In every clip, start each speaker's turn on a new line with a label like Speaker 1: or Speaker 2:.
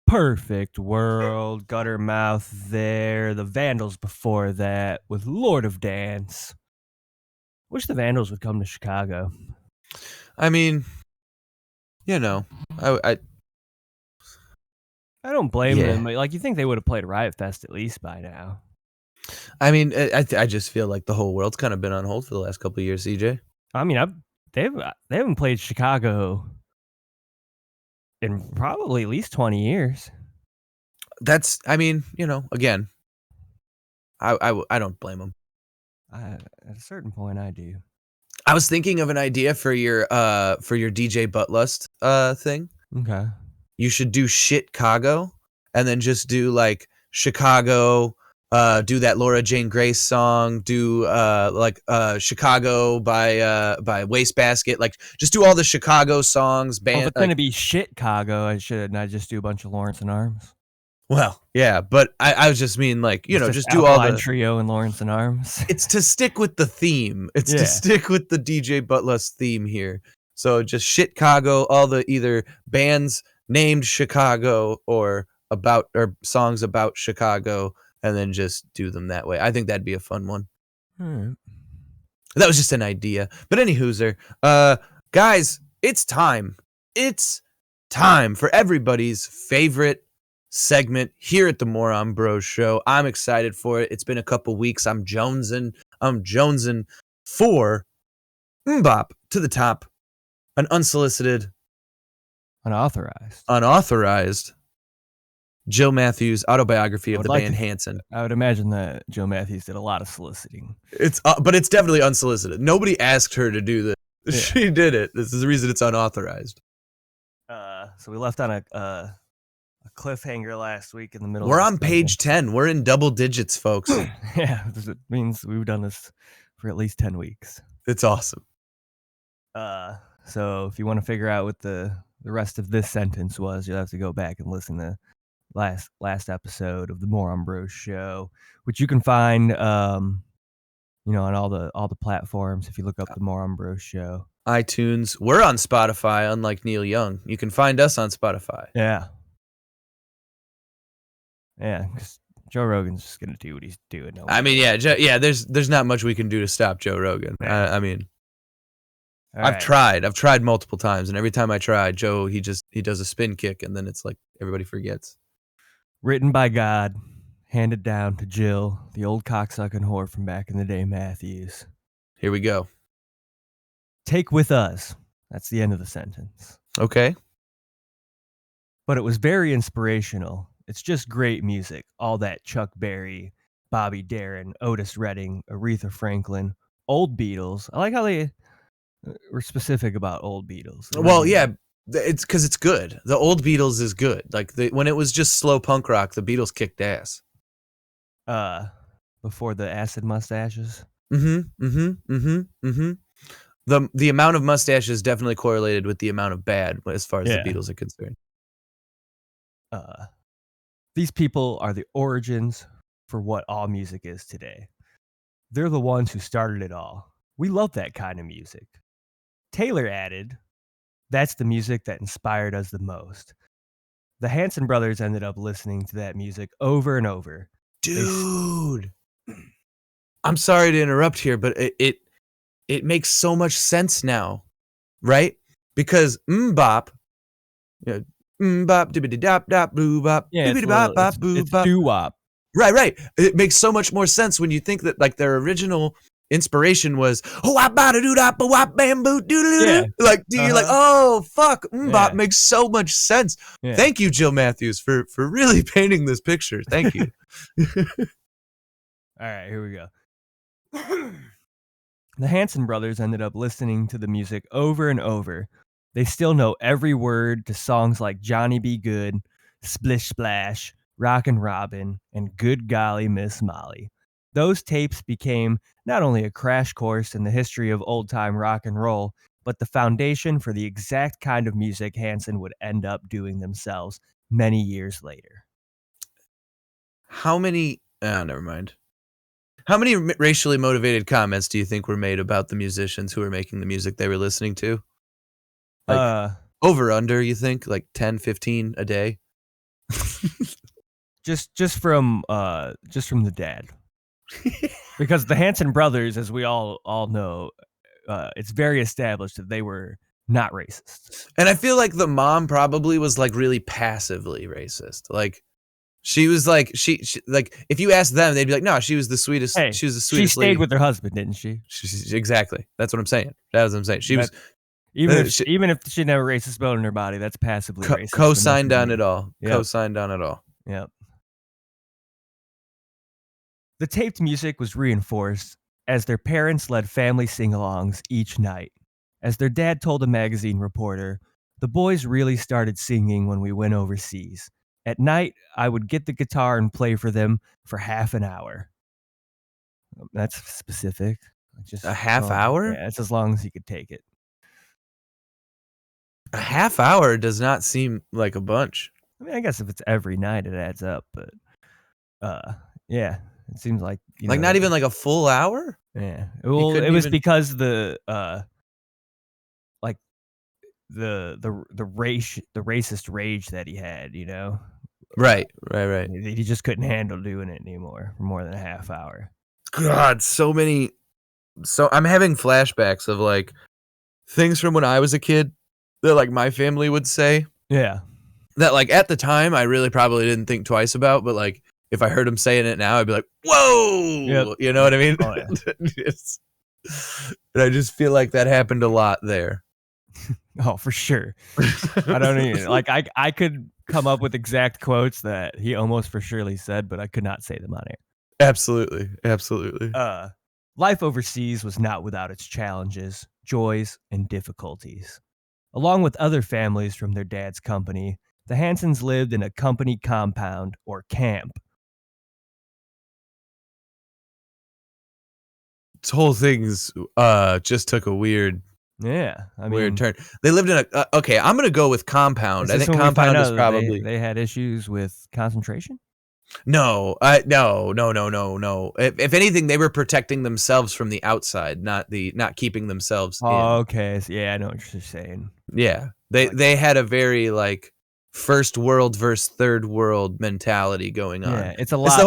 Speaker 1: Perfect World, Guttermouth there, the Vandals before that with Lord of Dance. Wish the Vandals would come to Chicago.
Speaker 2: I mean, you know, I
Speaker 1: don't blame
Speaker 2: Yeah.
Speaker 1: them. Like, you think they would have played Riot Fest at least by now.
Speaker 2: I mean, I just feel like the whole world's kind of been on hold for the last couple of years, CJ.
Speaker 1: I mean, they haven't played Chicago in probably at least 20 years.
Speaker 2: That's, I mean, again, I don't blame them.
Speaker 1: At a certain point, I do.
Speaker 2: I was thinking of an idea for your DJ Buttlust thing.
Speaker 1: Okay.
Speaker 2: You should do Chicago and then just do like Chicago, do that Laura Jane Grace song, do Chicago by Wastebasket, like just do all the Chicago songs.
Speaker 1: Well, if it's gonna be Chicago, shouldn't I just do a bunch of Lawrence and Arms?
Speaker 2: Well, yeah, but I was just mean like, just do all the
Speaker 1: Trio and Lawrence and Arms.
Speaker 2: It's to stick with the theme. It's to stick with the DJ Buttlust theme here. So just Chicago, all the either bands named Chicago or songs about Chicago, and then just do them that way. I think that'd be a fun one.
Speaker 1: Right.
Speaker 2: That was just an idea. But any hooser, guys, it's time. It's time for everybody's favorite segment here at the Moron Bros Show. I'm excited for it. It's been a couple weeks. I'm jonesing for Mbop to the top, an unsolicited, unauthorized Joe Matthews autobiography of the band Hanson.
Speaker 1: I would imagine that Joe Matthews did a lot of soliciting.
Speaker 2: But it's definitely unsolicited. Nobody asked her to do this. Yeah. She did it. This is the reason it's unauthorized.
Speaker 1: So we left on a cliffhanger last week in the middle.
Speaker 2: We're on page 10. We're in double digits, folks.
Speaker 1: Yeah, it means we've done this for at least 10 weeks.
Speaker 2: It's awesome.
Speaker 1: So if you want to figure out what the rest of this sentence was, you'll have to go back and listen to last episode of the Moron Bros Show, which you can find on all the platforms if you look up the Moron Bros Show.
Speaker 2: iTunes. We're on Spotify, unlike Neil Young. You can find us on Spotify.
Speaker 1: Yeah. Yeah, because Joe Rogan's just gonna do what he's doing.
Speaker 2: I mean, yeah. There's not much we can do to stop Joe Rogan. Yeah. I mean, I've tried multiple times, and every time I try, Joe he does a spin kick, and then it's like everybody forgets.
Speaker 1: Written by God, handed down to Jill, the old cocksucking whore from back in the day, Matthews.
Speaker 2: Here we go.
Speaker 1: Take with us. That's the end of the sentence.
Speaker 2: Okay.
Speaker 1: But it was very inspirational. It's just great music. All that Chuck Berry, Bobby Darin, Otis Redding, Aretha Franklin, old Beatles. I like how they were specific about old Beatles.
Speaker 2: Well, yeah, it's because it's good. The old Beatles is good. Like when it was just slow punk rock, the Beatles kicked ass.
Speaker 1: Before the acid mustaches.
Speaker 2: The amount of mustaches definitely correlated with the amount of bad as far as the Beatles are concerned.
Speaker 1: These people are the origins for what all music is today. They're the ones who started it all. We love that kind of music. Taylor added, that's the music that inspired us the most. The Hanson brothers ended up listening to that music over and over.
Speaker 2: Dude, I'm sorry to interrupt here, but it makes so much sense now, right? Because mbop, mbop, dibbity dop dop boo bop, dibbity bop bop boo bop,
Speaker 1: doo wop.
Speaker 2: Right. It makes so much more sense when you think that like their original inspiration was wop bada doo dop wop bamboo doo doo. Like you're like, oh fuck, mbop makes so much sense. Yeah. Thank you, Jill Matthews, for really painting this picture. Thank you.
Speaker 1: All right, here we go. The Hanson brothers ended up listening to the music over and over. They still know every word to songs like Johnny Be Good, Splish Splash, Rockin' Robin, and Good Golly Miss Molly. Those tapes became not only a crash course in the history of old-time rock and roll, but the foundation for the exact kind of music Hanson would end up doing themselves many years later.
Speaker 2: Never mind. How many racially motivated comments do you think were made about the musicians who were making the music they were listening to? Like, over, under, you think? Like 10, 15 a day?
Speaker 1: Just from the dad. Because the Hanson brothers, as we all know, it's very established that they were not racist.
Speaker 2: And I feel like the mom probably was like really passively racist. Like she was like she like if you ask them, they'd be like, no, she was the sweetest.
Speaker 1: Hey,
Speaker 2: She was the
Speaker 1: she
Speaker 2: sweetest
Speaker 1: stayed
Speaker 2: lady.
Speaker 1: with her husband, didn't she?
Speaker 2: Exactly. That's what I'm saying. That was what I'm saying. She was
Speaker 1: Even if
Speaker 2: she,
Speaker 1: even if she didn't have a racist bone in her body, that's passively racist.
Speaker 2: co-signed on it all.
Speaker 1: Yep.
Speaker 2: Co-signed on it all.
Speaker 1: Yep. The taped music was reinforced as their parents led family sing-alongs each night. As their dad told a magazine reporter, the boys really started singing when we went overseas. At night, I would get the guitar and play for them for half an hour. That's specific. Just
Speaker 2: a half hour?
Speaker 1: Yeah, that's as long as he could take it.
Speaker 2: A half hour does not seem like a bunch.
Speaker 1: I mean, I guess if it's every night, it adds up. But, yeah, it seems like
Speaker 2: like not even like a full hour.
Speaker 1: Yeah, well, it was because the racist rage that he had.
Speaker 2: Right.
Speaker 1: He just couldn't handle doing it anymore for more than a half hour.
Speaker 2: God, so I'm having flashbacks of like things from when I was a kid that like my family would say.
Speaker 1: Yeah.
Speaker 2: That like at the time I really probably didn't think twice about, but like if I heard him saying it now, I'd be like, whoa,
Speaker 1: yep.
Speaker 2: You know what I mean?
Speaker 1: Oh, yeah.
Speaker 2: And I just feel like that happened a lot there.
Speaker 1: Oh, for sure. I don't even like I could come up with exact quotes that he almost for surely said, but I could not say them on air.
Speaker 2: Absolutely.
Speaker 1: Life overseas was not without its challenges, joys, and difficulties. Along with other families from their dad's company, the Hansons lived in a company compound or camp.
Speaker 2: This whole thing's just took a weird turn. They lived in a okay, I'm gonna go with compound. I think compound is probably
Speaker 1: they had issues with concentration.
Speaker 2: No. If anything, they were protecting themselves from the outside, not keeping themselves in.
Speaker 1: Okay. So, yeah, I know what you're saying.
Speaker 2: Yeah, they had a very like first world versus third world mentality going on.
Speaker 1: Yeah, it's a lot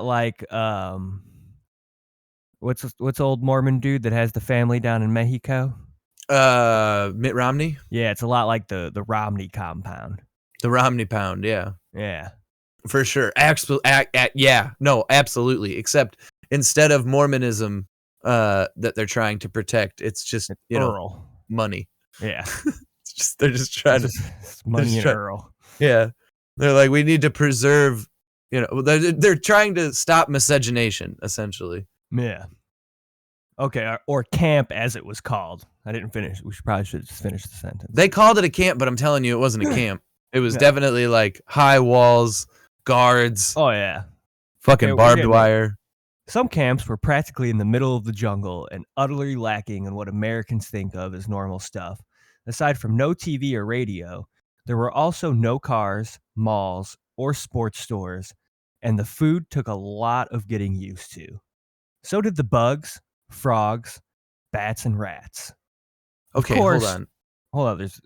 Speaker 1: like what's old Mormon dude that has the family down in Mexico?
Speaker 2: Mitt Romney.
Speaker 1: Yeah, it's a lot like the Romney compound.
Speaker 2: The Romney pound. Yeah.
Speaker 1: Yeah.
Speaker 2: For sure. No, absolutely. Except instead of Mormonism that they're trying to protect, it's just money.
Speaker 1: Yeah.
Speaker 2: They're just trying to
Speaker 1: money and Earl.
Speaker 2: Yeah. They're like, we need to preserve, they're trying to stop miscegenation, essentially.
Speaker 1: Yeah. Okay, or camp as it was called. I didn't finish. We probably should just finish the sentence.
Speaker 2: They called it a camp, but I'm telling you, it wasn't a camp. It was definitely like high walls, guards.
Speaker 1: Oh, yeah.
Speaker 2: Fucking barbed wire.
Speaker 1: Some camps were practically in the middle of the jungle and utterly lacking in what Americans think of as normal stuff. Aside from no TV or radio, there were also no cars, malls, or sports stores, and the food took a lot of getting used to. So did the bugs, frogs, bats, and rats.
Speaker 2: Okay,
Speaker 1: of course,
Speaker 2: hold
Speaker 1: on. There's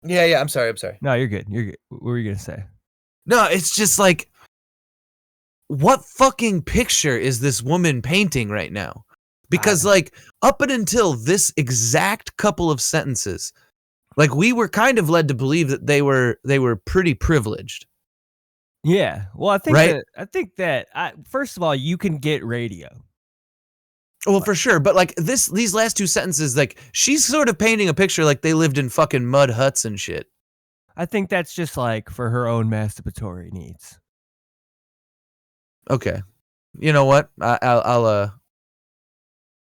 Speaker 2: Yeah, I'm sorry.
Speaker 1: No, you're good. What were you gonna say?
Speaker 2: No, it's just like, what fucking picture is this woman painting right now? Because like up until this exact couple of sentences, like we were kind of led to believe that they were pretty privileged.
Speaker 1: Yeah. Well, I think that first of all, you can get radio.
Speaker 2: Well, for sure, but like these last two sentences, like she's sort of painting a picture like they lived in fucking mud huts and shit.
Speaker 1: I think that's just like for her own masturbatory needs.
Speaker 2: Okay, you know what? I'll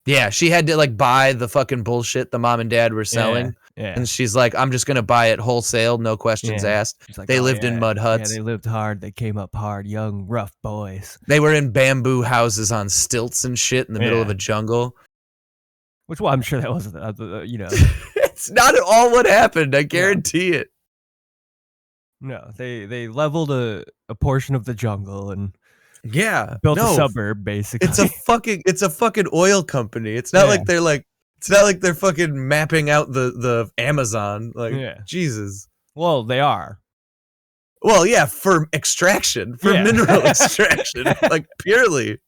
Speaker 2: yeah, she had to like buy the fucking bullshit the mom and dad were selling.
Speaker 1: Yeah.
Speaker 2: And she's like, I'm just gonna buy it wholesale, no questions asked.
Speaker 1: Like,
Speaker 2: they lived in mud huts.
Speaker 1: Yeah, they lived hard. They came up hard, young, rough boys.
Speaker 2: They were in bamboo houses on stilts and shit in the middle of a jungle.
Speaker 1: Which, well, I'm sure that wasn't,
Speaker 2: It's not at all what happened. I guarantee it.
Speaker 1: No, they leveled a portion of the jungle and built a suburb, basically.
Speaker 2: It's a fucking oil company. It's not like they're fucking mapping out the Amazon. Like, Jesus.
Speaker 1: Well, they are.
Speaker 2: Well, yeah, for extraction, for mineral extraction, like purely.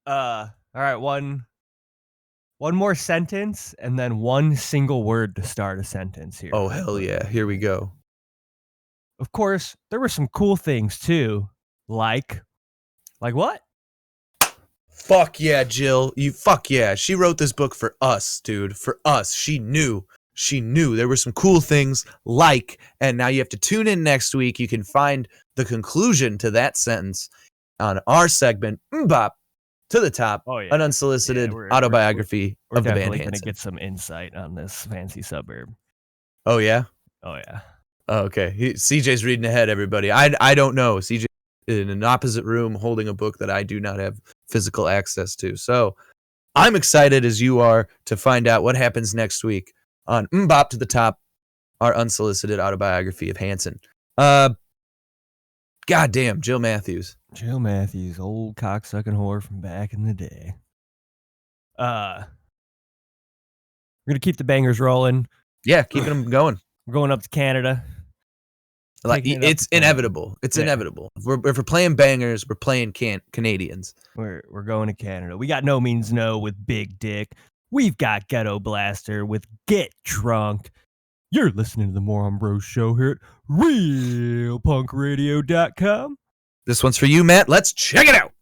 Speaker 1: All right, one more sentence and then one single word to start a sentence here.
Speaker 2: Oh, hell yeah. Here we go.
Speaker 1: Of course, there were some cool things too. Like what?
Speaker 2: Fuck yeah, Jill. Fuck yeah. She wrote this book for us, dude. For us. She knew there were some cool things and now you have to tune in next week. You can find the conclusion to that sentence on our segment, Mbop to the Top, an unsolicited autobiography of the band
Speaker 1: Hanson. We're definitely going to get some insight on this fancy suburb.
Speaker 2: Oh, yeah?
Speaker 1: Oh, yeah.
Speaker 2: Oh, okay. CJ's reading ahead, everybody. I don't know. CJ in an opposite room holding a book that I do not have physical access to. So I'm excited as you are to find out what happens next week on Mbop to the Top, our unsolicited autobiography of Hanson. Goddamn, Jill Matthews.
Speaker 1: Jill Matthews, old cocksucking whore from back in the day. We're gonna keep the bangers rolling.
Speaker 2: Yeah, keeping them going.
Speaker 1: We're going up to Canada.
Speaker 2: It's inevitable. It's inevitable. If we're playing bangers, we're playing Canadians.
Speaker 1: We're going to Canada. We got No Means No with Big Dick. We've got Ghetto Blaster with Get Drunk. You're listening to the Moron Bros Show here at RealPunkRadio.com.
Speaker 2: This one's for you, Matt. Let's check it out.